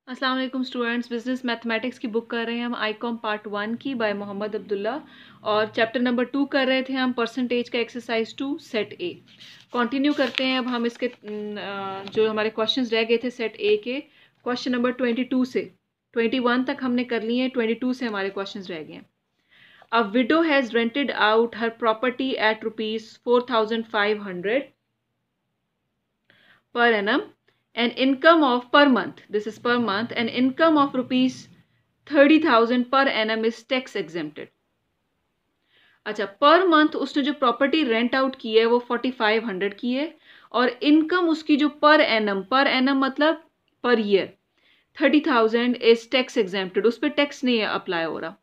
अस्सलाम वालेकुम students, business mathematics की बुक कर रहे हैं हम आईकॉम पार्ट 1 की बाय मोहम्मद अब्दुल्ला और चैप्टर नंबर 2 कर रहे थे हम परसेंटेज का एक्सरसाइज 2 सेट ए। कंटिन्यू करते हैं अब हम इसके जो हमारे क्वेश्चंस रह गए थे सेट ए के क्वेश्चन नंबर 22 से 21 तक हमने कर लिए हैं, 22 से हमारे क्वेश्चंस रह गए हैं। अ window has rented out her property eight ₹4,500 per annum, an income of per month, this is per month, an income of ₹30,000 per annum is tax exempted. अच्छा, पर मंथ उसने जो प्रॉपर्टी रेंट आउट की है वो 4,500 की है और income उसकी जो पर एनम मतलब per year 30,000 is tax exempted, उस पर टैक्स नहीं अप्लाई हो रहा।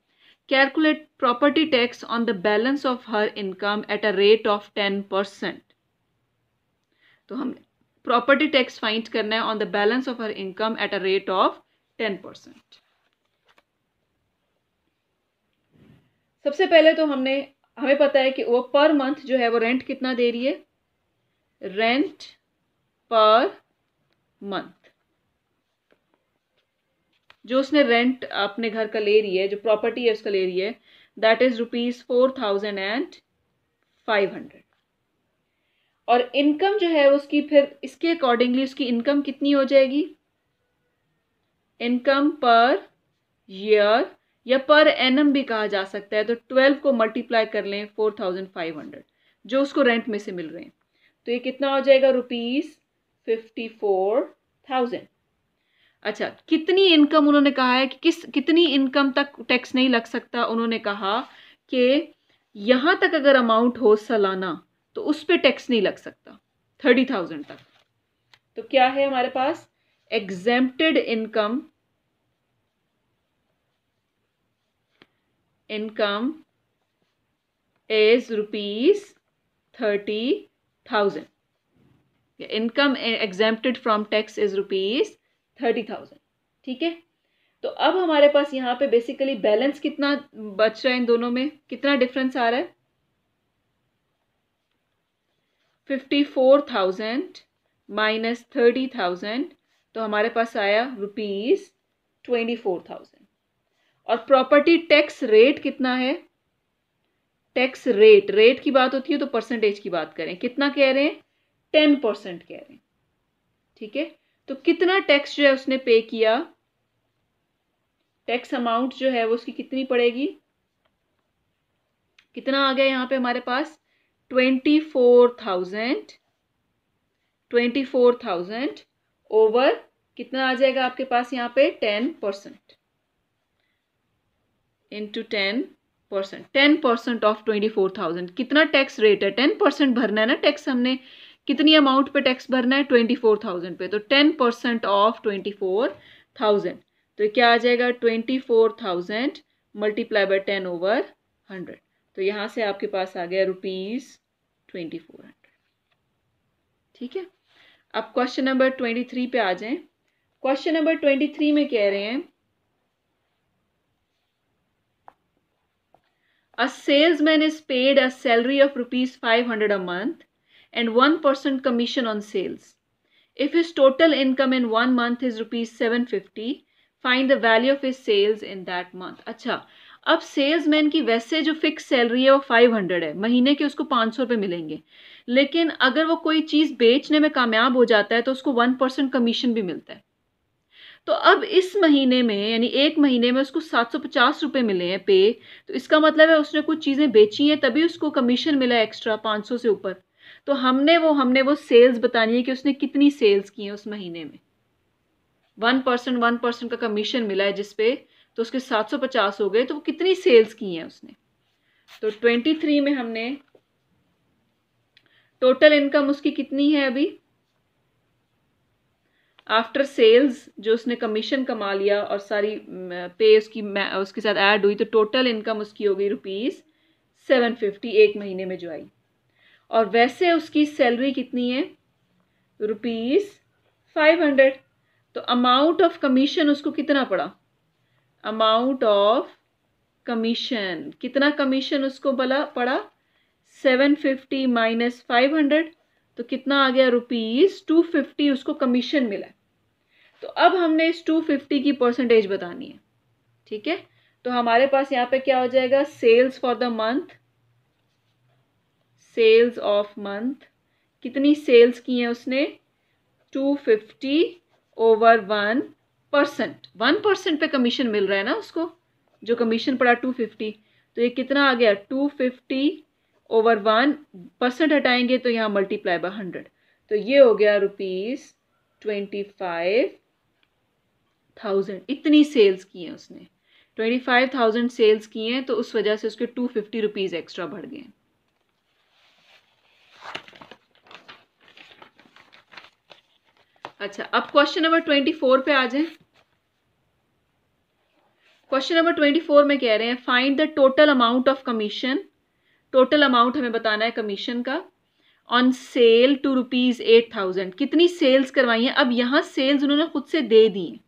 Calculate property tax on the balance of her income at a rate of 10%। तो हम प्रॉपर्टी टैक्स फाइंड करना है on the balance of her income at a rate of 10%। सबसे पहले तो हमें पता है कि वो पर मंथ जो है वो रेंट कितना दे रही है, रेंट पर मंथ जो उसने रेंट अपने घर का ले रही है, जो प्रॉपर्टी है उसका ले रही है, दैट इज ₹4,500। और इनकम जो है उसकी फिर इसके अकॉर्डिंगली उसकी इनकम कितनी हो जाएगी, इनकम पर ईयर या पर एनम भी कहा जा सकता है। तो 12 को मल्टीप्लाई कर लें 4,500 जो उसको रेंट में से मिल रहे हैं, तो ये कितना हो जाएगा, ₹54,000। अच्छा, कितनी इनकम उन्होंने कहा है कि कितनी इनकम तक टैक्स नहीं लग सकता। उन्होंने कहा कि यहां तक अगर अमाउंट हो सालाना तो उस पर टैक्स नहीं लग सकता 30,000 तक। तो क्या है हमारे पास, exempted income is ₹30,000। Income exempted from tax is ₹30,000। ठीक है, तो अब हमारे पास यहाँ पे बेसिकली बैलेंस कितना बच रहा है, इन दोनों में कितना डिफरेंस आ रहा है, 54,000 माइनस 30,000, तो हमारे पास आया ₹24,000। और प्रॉपर्टी टैक्स रेट कितना है, टैक्स रेट की बात होती है तो परसेंटेज की बात करें, कितना कह रहे हैं, 10% कह रहे हैं। ठीक है, तो कितना टैक्स जो है उसने पे किया, टैक्स अमाउंट जो है वो उसकी कितनी पड़ेगी, कितना आ गया यहाँ पे हमारे पास, 24,000 ओवर कितना आ जाएगा आपके पास यहाँ पे 10% इंटू 10% ऑफ 24,000। कितना टैक्स रेट है, 10% भरना है ना टैक्स, हमने कितनी अमाउंट पे टैक्स भरना है, 24,000 पे, तो 10% ऑफ 24,000, तो क्या आ जाएगा, 24,000 मल्टीप्लाई बाय 10/100। तो यहाँ से आपके पास आ गया ₹2400। ठीक है, अब क्वेश्चन नंबर 23 पे आ जाएं। क्वेश्चन नंबर 23 में कह रहे हैं, a salesman is paid a salary of ₹500 a month and 1% commission on sales. If his total income in 1 month is ₹750, find the value of his sales in that month. अच्छा, अब salesman की वैसे जो fix salary है वो 500 है, महीने के उसको 500 रुपये मिलेंगे, लेकिन अगर वो कोई चीज़ बेचने में कामयाब हो जाता है तो उसको 1% कमीशन भी मिलता है। तो अब इस महीने में यानी एक महीने में उसको 750 रुपये मिले हैं पे, तो इसका मतलब है उसने कुछ चीज़ें बेची हैं तभी उसको कमीशन मिला एक्स्ट्रा 500 से ऊपर। तो हमने वो सेल्स बतानी है कि उसने कितनी सेल्स की हैं उस महीने में। 1% का कमीशन मिला है जिसपे, तो उसके 750 हो गए, तो वो कितनी सेल्स की हैं उसने। तो 23 में हमने टोटल इनकम उसकी कितनी है अभी, आफ्टर सेल्स जो उसने कमीशन कमा लिया और सारी पे उसके साथ ऐड हुई, तो टोटल इनकम उसकी हो गई ₹750 एक महीने में जो आई। और वैसे उसकी सैलरी कितनी है, ₹500। तो अमाउंट ऑफ कमीशन उसको कितना पड़ा, अमाउंट ऑफ कमीशन, कितना कमीशन उसको पड़ा 750 माइनस 500, तो कितना आ गया, ₹250 उसको कमीशन मिला। तो तो अब हमने इस 250 की परसेंटेज बतानी है, ठीक है। तो हमारे पास यहाँ पे क्या हो जाएगा, sales for the month, sales of month, कितनी सेल्स की है उसने, 250 ओवर 1%, 1% पे कमीशन मिल रहा है ना उसको, जो कमीशन पड़ा 250, तो ये कितना आ गया 250 ओवर 1%, हटाएंगे तो यहाँ मल्टीप्लाई बाय 100, तो ये हो गया ₹25,000। इतनी सेल्स की हैं उसने, 25,000 सेल्स की हैं, तो उस वजह से उसके ₹250 एक्स्ट्रा बढ़ गए। अच्छा, अब क्वेश्चन नंबर 24 पे आ जाएं। क्वेश्चन नंबर 24 में कह रहे हैं find the total amount of commission, total amount हमें बताना है कमीशन का, ऑन सेल टू ₹8,000, कितनी सेल्स करवाई हैं। अब यहाँ सेल्स उन्होंने खुद से दे दी हैं,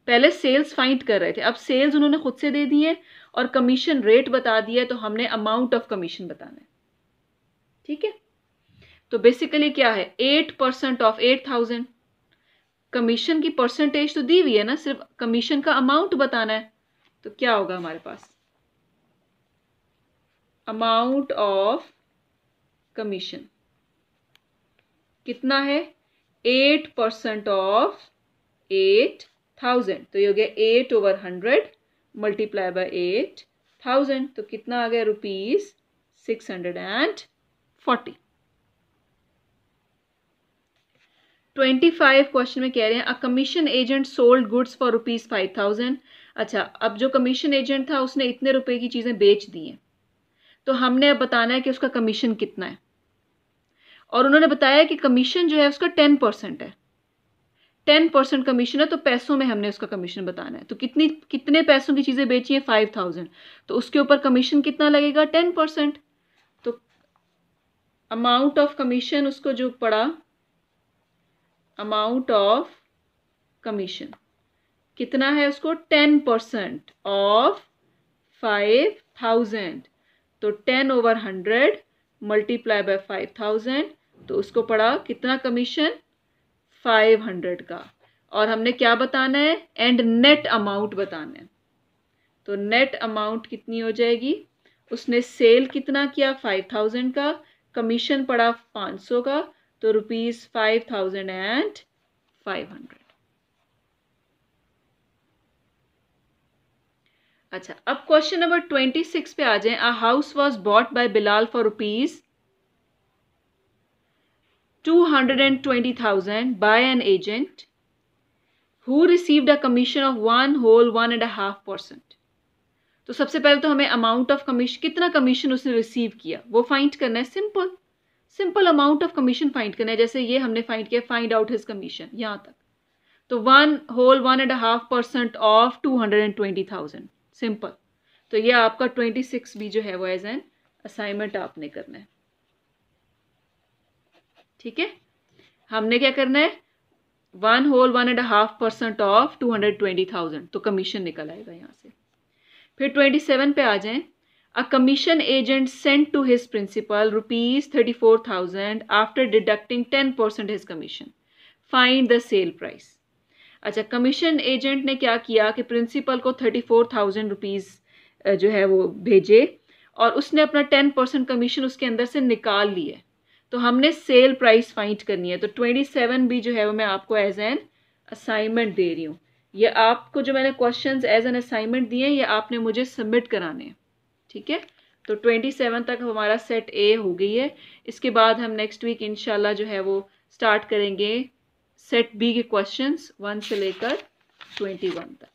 पहले सेल्स फाइंड कर रहे थे, अब सेल्स उन्होंने खुद से दे दी है और कमीशन रेट बता दिया है, तो हमने अमाउंट ऑफ कमीशन बताना है, ठीक है। तो बेसिकली क्या है, 8% ऑफ 8,000, कमीशन की परसेंटेज तो दी हुई है ना, सिर्फ कमीशन का अमाउंट बताना है। तो क्या होगा हमारे पास, अमाउंट ऑफ कमीशन कितना है, 8% ऑफ 8,000, तो ये हो गया 8 ओवर 100 मल्टीप्लाई बाय 8,000, तो कितना आ गया ₹640। 25 क्वेश्चन में कह रहे हैं अ commission agent sold goods for ₹5,000। अच्छा, अब जो कमीशन एजेंट था उसने इतने रुपए की चीजें बेच दी हैं, तो हमने अब बताना है कि उसका कमीशन कितना है, और उन्होंने बताया कि कमीशन जो है उसका 10% है, 10% कमीशन है, तो पैसों में हमने उसका कमीशन बताना है। तो कितने पैसों की चीजें बेची हैं, 5,000, तो उसके ऊपर कमीशन कितना लगेगा, 10%। तो अमाउंट ऑफ कमीशन उसको जो पड़ा, अमाउंट ऑफ कमीशन कितना है उसको, 10% ऑफ 5,000, तो 10 ओवर 100 मल्टीप्लाई बाय 5,000, तो उसको पड़ा कितना कमीशन, 500 का। और हमने क्या बताना है, एंड नेट अमाउंट बताना है। तो नेट अमाउंट कितनी हो जाएगी, उसने सेल कितना किया 5,000 का, कमीशन पड़ा 500 का, तो ₹5,500। अच्छा, अब क्वेश्चन नंबर 26 पे आ जाएं। A house was bought by Bilal for ₹220,000 by an agent who received a commission of 1.5%। तो सबसे पहले तो हमें अमाउंट ऑफ कमीशन, कितना कमीशन उसने रिसीव किया वो फाइंड करना है। Simple amount of commission find करना है, जैसे ये हमने फाइंड किया, फाइंड आउट हिज कमीशन, यहां तक। तो 1.5% ऑफ 220,000, सिंपल। तो ये आपका 26 भी जो है वो एज एन असाइनमेंट आपने करना है, ठीक है। हमने क्या करना है, 1.5% ऑफ 220,000, तो कमीशन निकल आएगा यहां से। फिर 27 पे आ जाएं। A commission agent sent to his principal ₹34,000 after deducting 10% his commission, find the sale price. अच्छा, कमीशन एजेंट ने क्या किया कि प्रिंसिपल को ₹34,000 जो है वो भेजे, और उसने अपना 10% कमीशन उसके अंदर से निकाल लिए, तो हमने सेल प्राइस फाइंड करनी है। तो 27 भी जो है वो मैं आपको एज एन असाइनमेंट दे रही हूँ। ये आपको जो मैंने क्वेश्चंस एज एन असाइनमेंट दिए हैं, ये आपने मुझे सबमिट कराने हैं, ठीक है। तो 27 तक हमारा सेट ए हो गई है। इसके बाद हम नेक्स्ट वीक इंशाल्लाह जो है वो स्टार्ट करेंगे सेट बी के क्वेश्चंस 1 से लेकर 21 तक।